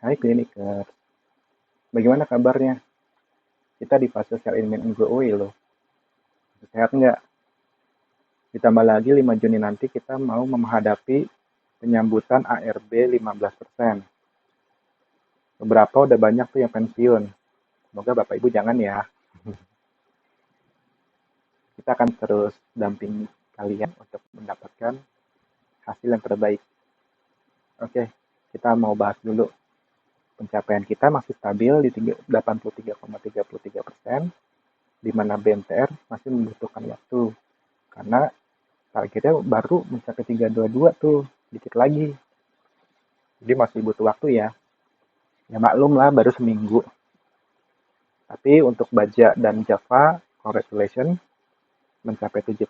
Hai Cliniker, bagaimana kabarnya? Kita di fase sell in and giveaway loh. Sehat nggak? Ditambah lagi 5 Juni nanti kita mau menghadapi penyambutan ARB 15%. Beberapa udah banyak tuh yang pensiun. Semoga Bapak Ibu jangan ya. Kita akan terus dampingi kalian untuk mendapatkan hasil yang terbaik. Oke, kita mau bahas dulu. Pencapaian kita masih stabil di 83,33%, di mana BMTR masih membutuhkan waktu. Karena targetnya baru mencapai 322 tuh, dikit lagi. Jadi masih butuh waktu ya. Ya maklum lah, baru seminggu. Tapi untuk Baja dan Java, congratulations, mencapai 7%.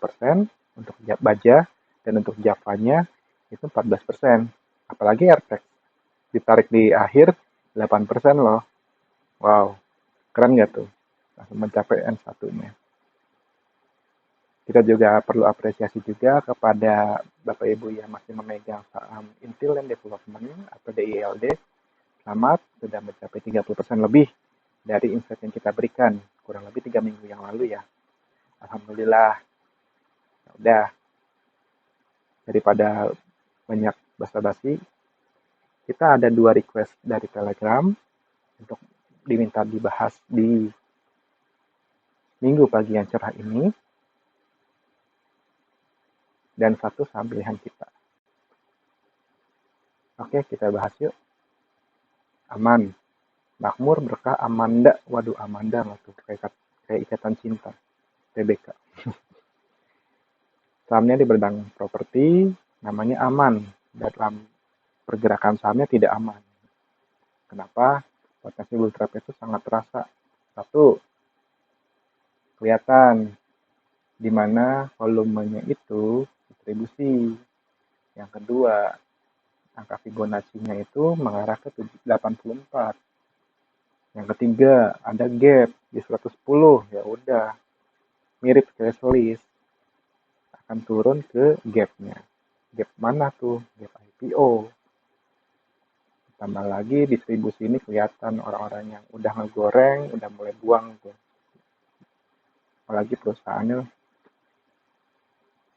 Untuk Baja dan untuk Javanya itu 14%. Apalagi AirTag, ditarik di akhir 8% loh. Wow, keren nggak tuh? Langsung mencapai N1-nya. Kita juga perlu apresiasi juga kepada Bapak Ibu yang masih memegang saham Intel Land Development atau DILD. Selamat, sudah mencapai 30% lebih dari insight yang kita berikan. Kurang lebih 3 minggu yang lalu ya. Alhamdulillah. Ya udah, daripada banyak basa-basi, kita ada 2 request dari Telegram untuk diminta dibahas di minggu pagi yang cerah ini. Dan satu saham pilihan kita. Oke, kita bahas yuk. Aman. Makmur berkah Amanda. Waduh, Amanda nggak tuh? Kayak ikatan cinta. TBK. Sahamnya di bidang properti, namanya aman. Dalam pergerakan sahamnya tidak aman. Kenapa? Potensi bull trap itu sangat terasa. Satu, kelihatan di mana volumenya itu distribusi. Yang kedua, angka Fibonacci-nya itu mengarah ke 84. Yang ketiga, ada gap di 110. Ya udah, mirip threshold, akan turun ke gap-nya. Gap mana tuh? Gap IPO. Tambah lagi distribusi ini kelihatan orang-orang yang udah ngegoreng, udah mulai buang tuh. Apalagi perusahaannya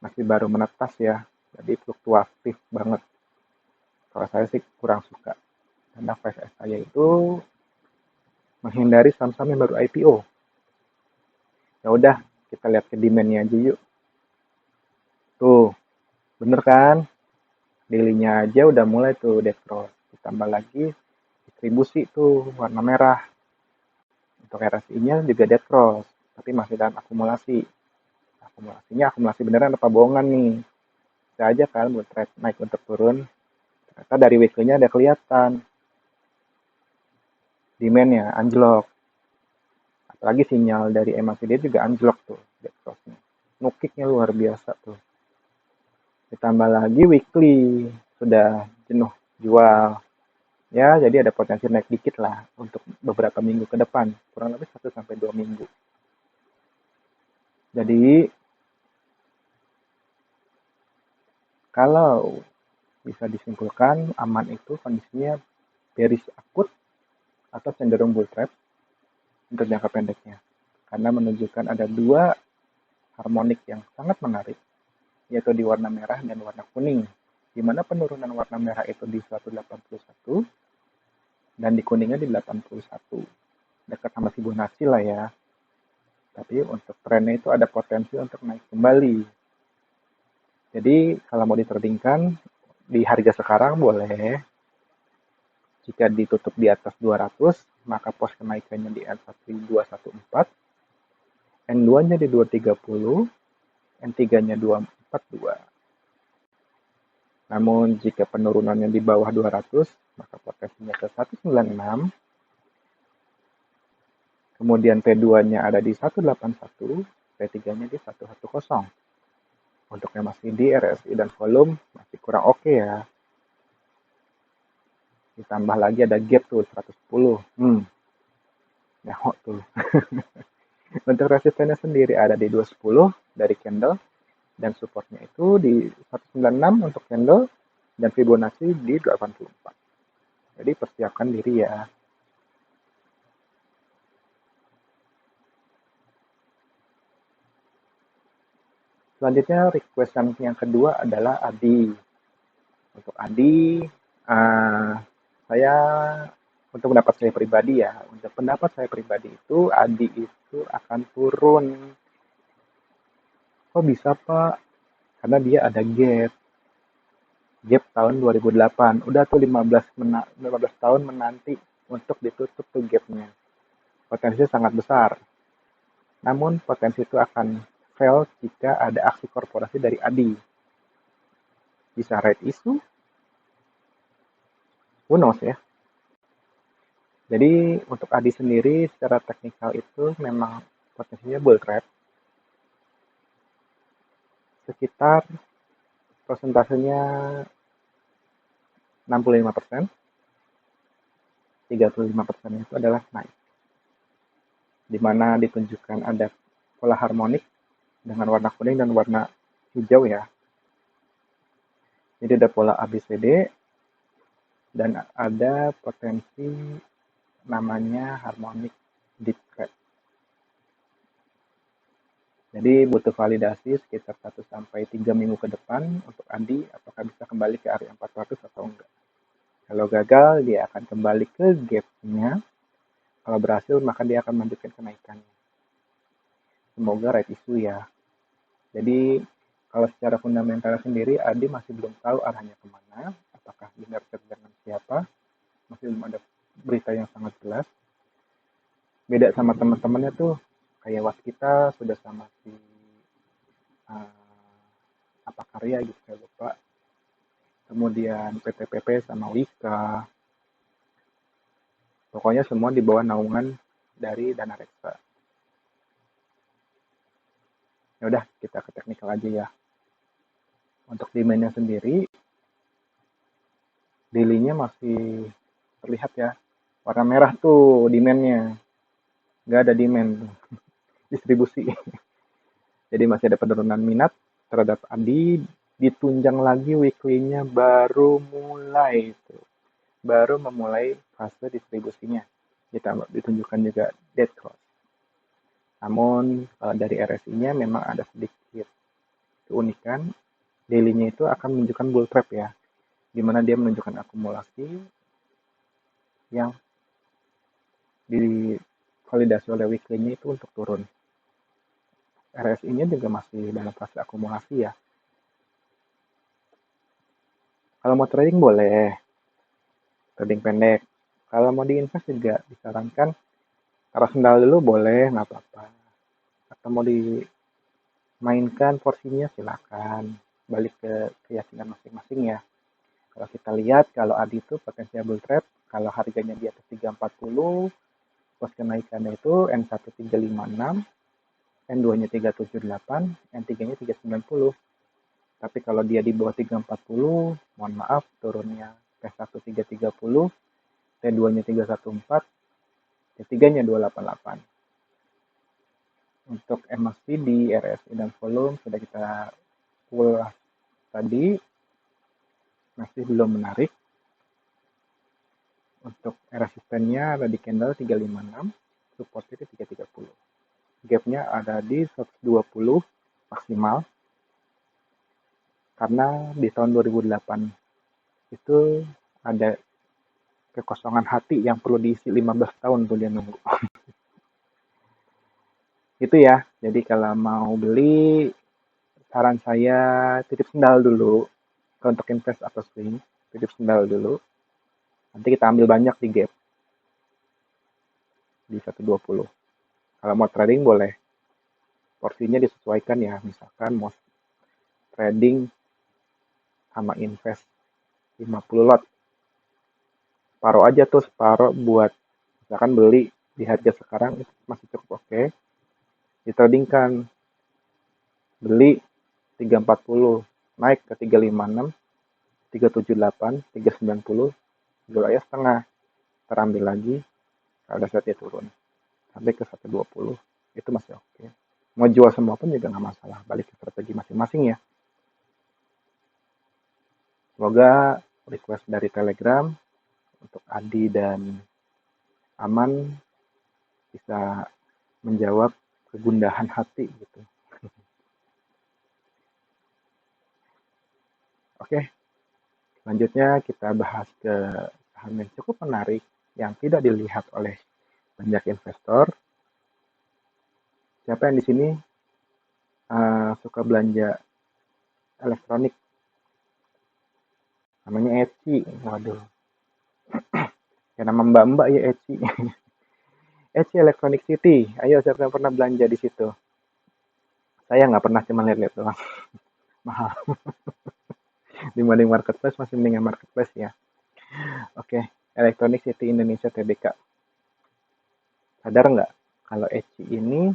masih baru menetas ya, jadi fluktuatif banget. Kalau saya sih kurang suka. Karena 5S saya itu menghindari saham-saham yang baru IPO. Ya udah, kita lihat ke demand-nya aja yuk. Tuh, bener kan? Daily-nya aja udah mulai tuh dead cross. Ditambah lagi distribusi tuh warna merah. Untuk RSI-nya juga dead cross, tapi masih dalam akumulasi. Akumulasinya akumulasi beneran apa bohongan nih? Bisa aja kan buat trade naik untuk turun. Ternyata dari weekly-nya ada kelihatan demand-nya anjlok. Apalagi sinyal dari MACD juga anjlok tuh dead cross-nya. Nukiknya luar biasa tuh. Ditambah lagi weekly sudah jenuh jual. Ya, jadi ada potensi naik dikit lah untuk beberapa minggu ke depan. Kurang lebih 1-2 minggu. Jadi, kalau bisa disimpulkan, aman itu kondisinya bearish akut atau cenderung bull trap untuk jangka pendeknya. Karena menunjukkan ada 2 harmonik yang sangat menarik, yaitu di warna merah dan warna kuning. Di mana penurunan warna merah itu di 181 dan di kuningnya di 81. Dekat sama Fibonacci lah ya. Tapi untuk trennya itu ada potensi untuk naik kembali. Jadi kalau mau ditradingkan di harga sekarang boleh. Jika ditutup di atas 200, maka pos kenaikannya di N1214, N2-nya di 230, N3-nya 242. Namun jika penurunannya di bawah 200, maka potensinya ke 196, kemudian P2-nya ada di 181, P3-nya di 110. Untuk yang masih di RSI dan volume masih kurang oke ya. Ditambah lagi ada gap tuh 110. Nyahok tuh. Untuk resistennya sendiri ada di 210 dari candle dan supportnya itu di 196 untuk candle dan Fibonacci di 84. Jadi persiapkan diri ya. Selanjutnya request yang kedua adalah Adi. Untuk Adi, saya untuk pendapat saya pribadi ya, untuk pendapat saya pribadi itu Adi itu akan turun. Kok bisa Pak? Karena dia ada gap tahun 2008. Udah tuh 15 tahun menanti untuk ditutup tuh gapnya. Potensinya sangat besar. Namun potensi itu akan fail jika ada aksi korporasi dari Adi. Bisa right issue, who knows ya. Jadi untuk Adi sendiri secara teknikal itu memang potensinya bull trap. Sekitar persentasenya 65%, 35% itu adalah naik. Di mana ditunjukkan ada pola harmonik dengan warna kuning dan warna hijau ya. Jadi ada pola ABCD dan ada potensi namanya harmonic deep trap. Jadi butuh validasi sekitar 1-3 minggu ke depan untuk Adi apakah bisa kembali ke area 400 atau enggak. Kalau gagal dia akan kembali ke gapnya. Kalau berhasil maka dia akan melanjutkan kenaikannya. Semoga right issue ya. Jadi kalau secara fundamental sendiri Adi masih belum tahu arahnya kemana. Apakah benar dengan siapa. Masih belum ada berita yang sangat jelas. Beda sama teman-temannya tuh kayak Waskita sudah sama si apa karya gitu saya lupa. Kemudian PTPP sama Wika. Pokoknya semua di bawah naungan dari Dana Reksa. Ya udah kita ke teknikal aja ya. Untuk demand-nya sendiri, daily-nya masih terlihat ya. Warna merah tuh demand-nya. Nggak ada demand. Distribusi. Jadi masih ada penurunan minat terhadap Adi. Ditunjang lagi weekly-nya baru mulai. Baru memulai fase distribusinya. Ditunjukkan juga dead cross. Namun kalau dari RSI-nya memang ada sedikit keunikan. Daily-nya itu akan menunjukkan bull trap ya. Di mana dia menunjukkan akumulasi yang divalidasi oleh weekly-nya itu untuk turun. RSI-nya juga masih dalam fase akumulasi ya. Kalau mau trading boleh, trading pendek. Kalau mau diinvest juga disarankan taruh sendal dulu boleh, nggak apa-apa. Atau mau dimainkan porsinya silakan. Balik ke keyakinan masing-masing ya. Kalau kita lihat kalau Adi itu potensial bull trap, kalau harganya di atas 340, pos kenaikannya itu N1356, N2-nya 378, N3-nya 390. Tapi kalau dia di bawah 340, mohon maaf turunnya P1 330, T2-nya 314, T3-nya 288. Untuk MACD, RSI dan volume sudah kita ulas tadi, masih belum menarik. Untuk resistennya ada di candle 356, supportnya 330. Gapnya ada di 120 maksimal. Karena di tahun 2008 itu ada kekosongan hati yang perlu diisi 15 tahun tuh dia nunggu. Itu ya. Jadi kalau mau beli, saran saya titip sendal dulu. Kalau untuk invest atau swing, titip sendal dulu. Nanti kita ambil banyak di gap. Di 120. Kalau mau trading boleh. Porsinya disesuaikan ya. Misalkan mau trading sama invest 50 lot. Separuh aja tuh, separuh buat misalkan beli di harga sekarang itu masih cukup oke. Ditradingkan beli 340 naik ke 356, 378, 390, jual aja setengah, terambil lagi, kalau saat dia turun sampai ke 120, itu masih oke. Mau jual semua pun juga nggak masalah, balik ke strategi masing-masing ya. Semoga request dari Telegram untuk Adi dan Aman bisa menjawab kegundahan hati gitu. Oke, selanjutnya kita bahas ke saham yang cukup menarik yang tidak dilihat oleh banyak investor. Siapa yang di sini suka belanja elektronik? Namanya Etsy. Waduh, kayak nama mbak-mbak ya Etsy. Etsy Electronic City. Ayo, siapa yang pernah belanja di situ? Saya nggak pernah, cuma lihat-lihat doang. Mahal. Dibanding marketplace masih mendingan marketplace ya. Oke, Electronic City Indonesia Tbk. Sadar nggak kalau Etsy ini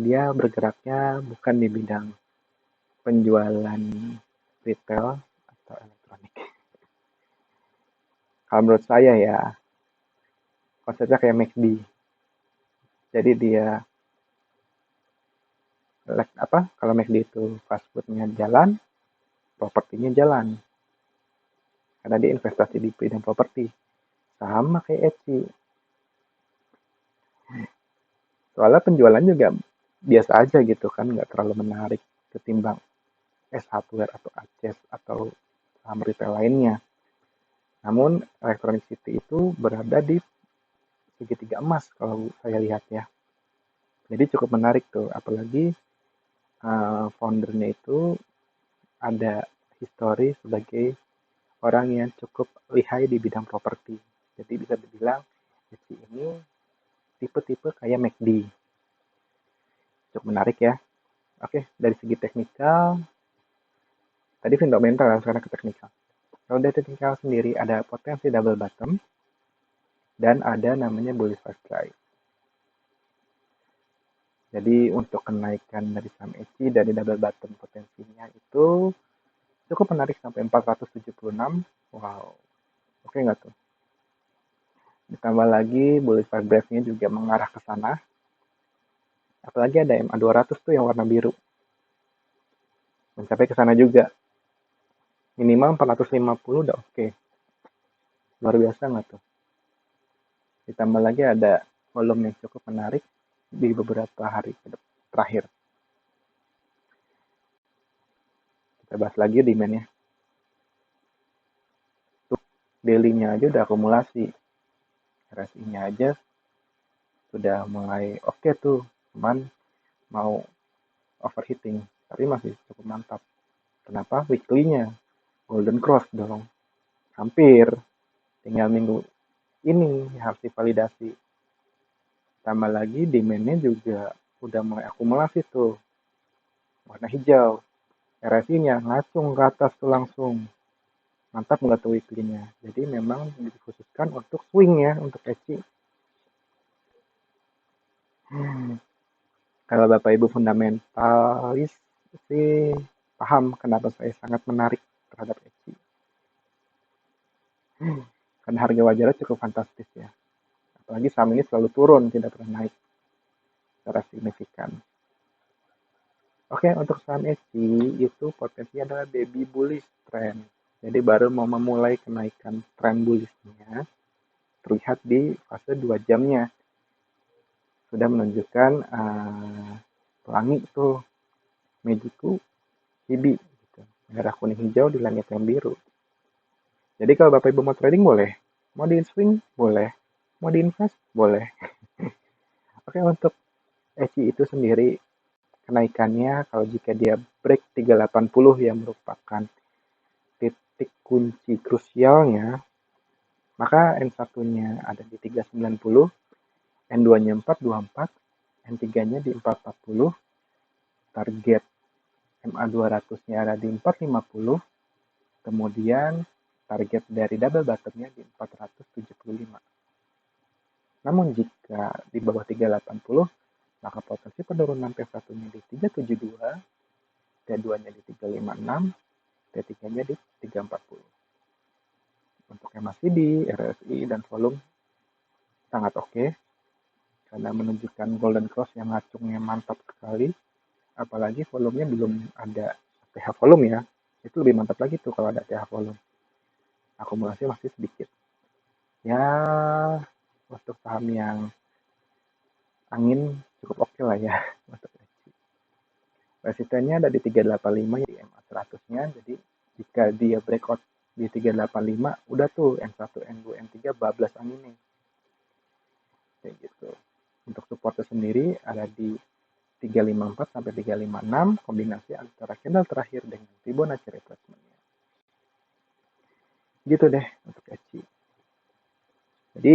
dia bergeraknya bukan di bidang penjualan retail atau elektronik. Kalau menurut saya ya, konsepnya kayak McD. Jadi dia kalau McD itu fast foodnya jalan, propertinya jalan. Karena dia investasi di bidang properti. Sama kayak Etsy. Soalnya penjualan juga biasa aja gitu kan, nggak terlalu menarik ketimbang S Hardware atau Aces atau saham retail lainnya. Namun Electronic City itu berada di segitiga emas kalau saya lihat ya. Jadi cukup menarik tuh, apalagi foundernya itu ada histori sebagai orang yang cukup lihai di bidang properti. Jadi bisa dibilang Etsy ini tipe-tipe kayak McD. Cukup menarik ya. Oke, dari segi teknikal, tadi fundamental ya, sekarang ke teknikal. Kalau dari teknikal sendiri ada potensi double bottom dan ada namanya bullish fast drive. Jadi untuk kenaikan dari saham Etsy dari double bottom potensinya itu cukup menarik sampai 476. Wow, oke nggak tuh? Ditambah lagi bullish fast drive-nya juga mengarah ke sana. Apalagi ada MA200 tuh yang warna biru. Mencapai ke sana juga. Minimal 450 udah oke. Luar biasa nggak tuh? Ditambah lagi ada volume yang cukup menarik di beberapa hari terakhir. Kita bahas lagi demand-nya. Tuh, daily-nya aja udah akumulasi. RSI-nya aja sudah mulai oke tuh. Cuman mau overheating. Tapi masih cukup mantap. Kenapa? Weekly-nya. Golden Cross dong. Hampir. Tinggal minggu ini harus divalidasi. Tambah lagi demand-nya juga udah mulai akumulasi tuh. Warna hijau. RSI-nya ngacung ke atas tuh langsung. Mantap nggak tuh weekly-nya. Jadi memang dikhususkan untuk swing ya, untuk Etsy. Kalau Bapak Ibu fundamentalis sih paham kenapa saya sangat menarik terhadap Etsy. Karena harga wajarnya cukup fantastis ya. Apalagi saham ini selalu turun, tidak pernah naik secara signifikan. Oke, untuk saham Etsy itu potensinya adalah baby bullish trend. Jadi baru mau memulai kenaikan tren bullishnya terlihat di fase 2 jamnya. Sudah menunjukkan pelangi tuh Mejiku Hibi gitu. Merah kuning hijau di langit yang biru. Jadi kalau Bapak Ibu mau trading boleh, mau di swing boleh, mau di invest boleh. Oke, untuk Etsy itu sendiri kenaikannya kalau jika dia break 380 yang merupakan titik kunci krusialnya, maka N1-nya ada di 390, N2-nya 424, N3-nya di 440, target MA200-nya ada di 450, kemudian target dari double bottom-nya di 475. Namun jika di bawah 380, maka potensi penurunan T1-nya di 372, T2-nya di 356, T3-nya di 340. Untuk MACD, RSI, dan volume sangat oke, karena menunjukkan golden cross yang ngacungnya mantap sekali, apalagi volumenya belum ada TH volume ya, itu lebih mantap lagi tuh kalau ada TH volume. akumulasi masih sedikit. Ya, untuk saham yang angin cukup oke lah ya. Untuk resistennya ada di 385 di MA 100-nya. Jadi jika dia breakout di 385, udah tuh M1, M2, M3 bablas angin nih. Kayak gitu. Untuk supportnya sendiri ada di 354 sampai 356, kombinasi antara candle terakhir dengan Fibonacci retracement-nya. Gitu deh untuk ECI. Jadi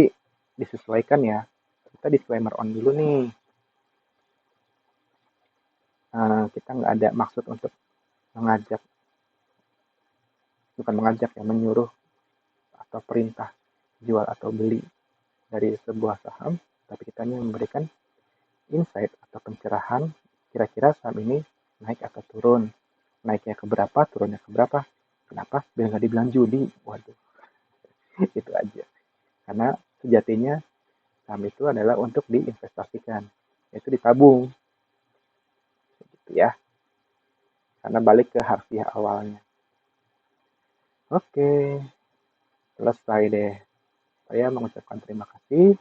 disesuaikan ya. Kita disclaimer on dulu nih. Kita nggak ada maksud untuk mengajak, bukan mengajak ya, menyuruh atau perintah jual atau beli dari sebuah saham, tapi kita hanya memberikan insight atau pencerahan kira-kira saham ini naik atau turun, naiknya ke berapa, turunnya ke berapa, kenapa, biar nggak dibilang judi, waduh, itu aja. Karena sejatinya saham itu adalah untuk diinvestasikan, yaitu ditabung, gitu ya, karena balik ke harfiah awalnya. Oke, selesai deh. Saya mengucapkan terima kasih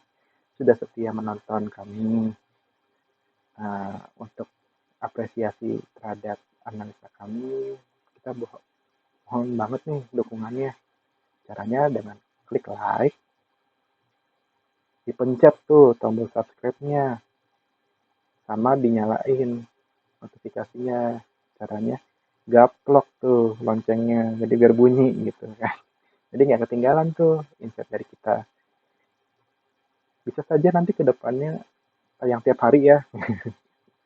sudah setia menonton kami. Untuk apresiasi terhadap analisa kami, kita mohon banget nih dukungannya. Caranya dengan klik like, dipencet tuh tombol subscribe-nya, sama dinyalain notifikasinya. Caranya gaplok tuh loncengnya, jadi biar bunyi gitu kan. Jadi nggak ketinggalan tuh insight dari kita. Bisa saja nanti ke depannya tayang tiap hari ya.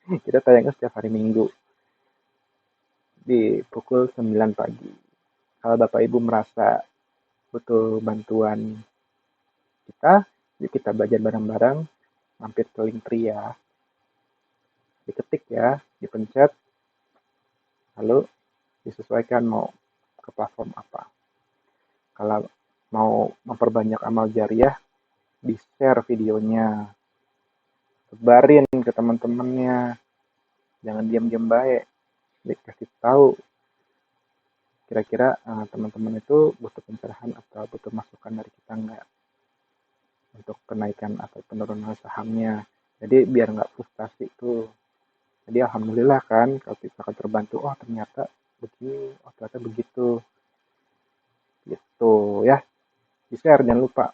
Kita tayangnya setiap hari Minggu di pukul 9 pagi. Kalau Bapak Ibu merasa butuh bantuan kita, yuk kita belajar bareng-bareng, mampir ke link Tri ya. Diketik ya, dipencet, lalu disesuaikan mau ke platform apa. Kalau mau memperbanyak amal jariah, di-share videonya, sebarin ke teman-temannya, jangan diam-diam baik, dikasih tahu kira-kira teman-teman itu butuh pencerahan atau butuh masukan dari kita enggak untuk kenaikan atau penurunan sahamnya. Jadi biar nggak frustasi tuh. Jadi alhamdulillah kan kalau kita terbantu, oh ternyata begini, oh ternyata begitu. Gitu ya. Di-share jangan lupa.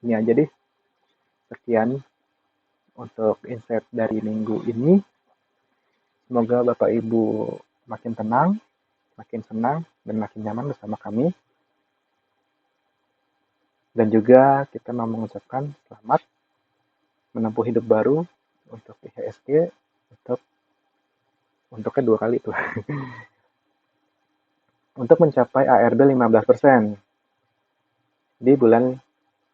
Ini aja deh. Sekian untuk insight dari minggu ini. Semoga Bapak Ibu makin tenang, makin senang, dan makin nyaman bersama kami. Dan juga kita mau mengucapkan selamat menempuh hidup baru untuk IHSG untuk kedua kali tuh. Untuk mencapai ARB 15% di bulan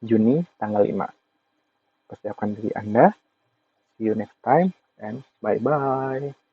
Juni tanggal 5. Persiapkan diri Anda. See you next time and bye-bye.